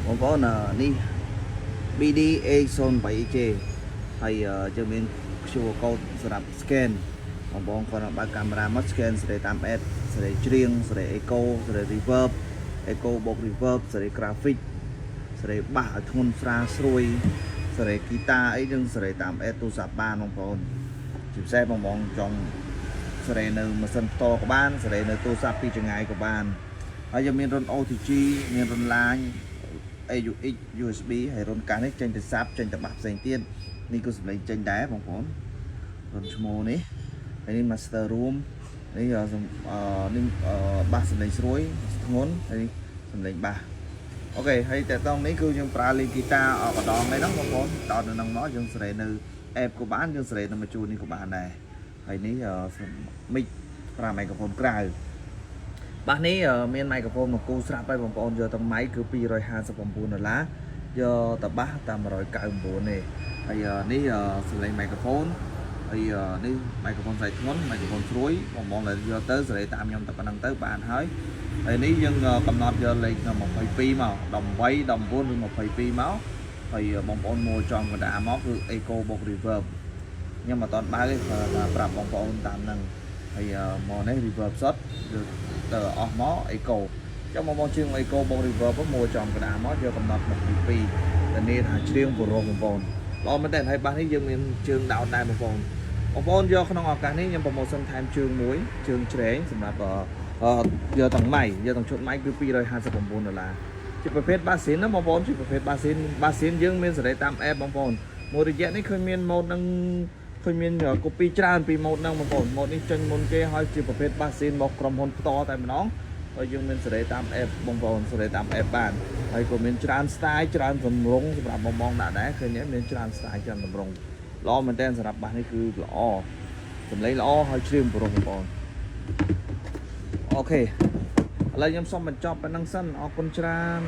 បងប្អូននេះ BDA07J ហើយជើងមាន QR code សម្រាប់ scan បងប្អូនគាត់បើកកាមេរ៉ាមក scan សេរីតាម ad សេរីច្រៀងសេរី echo សេរី reverb echo បូក reverb សេរី graphic សេរីបាសឲ្យធ្ងន់ស្រាលស្រួយសេរី guitar អីនឹងសេរីតាម ad ទូរស័ព្ទបានបងប្អូនជាពិសេសបងប្អូនចង់សេរីនៅម៉ាស៊ីនផ្ទាល់ក៏បានសេរីនៅទូរស័ព្ទពីចម្ងាយក៏បានហើយយើងមានរុន OTG មានរុន LAN AUX USB ហើយរុនកាសនេះចេញទៅសាប់ចេញទៅបាសផ្សេងទៀតនេះគឺសម្លេងចេញដែរបងប្អូនរុនឈ្មោះនេះហើយនេះ master room នេះបាសសម្លេងស្រួយធ្ងន់ហើយនេះសម្លេងបាសអូខេហើយតែតោះនេះគឺយើងប្រើលេងហ្គីតាកដងនេះហ្នឹងបងប្អូនដល់នៅហ្នឹងមកយើងសេរីនៅ app ក៏បានយើងសេរីនៅមួយជួរនេះក៏បានដែរហើយនេះមិចប្រើមីក្រូហ្វូនក្រៅបាសនេះមានមីក្រូហ្វូនមកគូស្រាប់ហើយបងប្អូនយកតែម៉ៃគឺ$259យកតែបាសតែ199ទេហើយនេះសម្លេងមីក្រូហ្វូនហើយនេះមីក្រូហ្វូនស្អែកធ្ងន់មីក្រូហ្វូនស្រួយបងៗដែលយកទៅសេរីតាមខ្ញុំតែប៉ុណ្្នឹងទៅបានហើយហើយនេះយើងកំណត់យកលេខ22មក18 19ឬ22មកហើយបងប្អូនមើលចំកណ្ដាលមកគឺ echo បូក reverb ខ្ញុំអត់តន់បើកទេប្រាប់បងប្អូនតាមហ្នឹងហើយមកនេះ reverb សុទ្ធទៅអស់មក echo ចាំបងប្អូនជើង echo បូក reverb មើលចំកណ្ដាលមកយកកំណត់22តែនេះថាច្រៀងបរោះបងប្អូនល្អមែនតើហើយបាសនេះយើងមានជើងដោតដែរបងប្អូនយកក្នុងឱកាសនេះខ្ញុំប្រម៉ូសិនថែមជើងមួយជើងច្រែងសម្រាប់យកទាំងម៉ៃយកទាំងឈុតម៉ៃគឺ$259ជាប្រភេទបាសស៊ីនណាបងប្អូនជាប្រភេទបាសស៊ីនយើងមានសេរីតាម app បងប្អូនមួយរយៈនេះឃើញមាន mode នឹងឃើញមាន copy ច្រើនពី mode ហ្នឹងបងប្អូន mode នេះចេញមុនគេហើយជាប្រភេទបាសស៊ីនមកក្រុមហ៊ុនផ្ទាល់តែម្ដងហើយយើងមានសេរីតាម app បងប្អូនសេរីតាម app បានហើយក៏មានច្រើន style ច្រើនទម្រង់សម្រាប់បងដាក់ដែរឃើញទេមានច្រើន style ច្រើនទម្រង់ល្អមែនតើសម្រាប់បាសនេះគឺល្អសម្លេងល្អហើយច្រៀងបរិបបងប្អូនអូខេឥឡូវខ្ញុំសូមបញ្ចប់ប៉ុណ្្នឹងសិនអរគុណច្រើន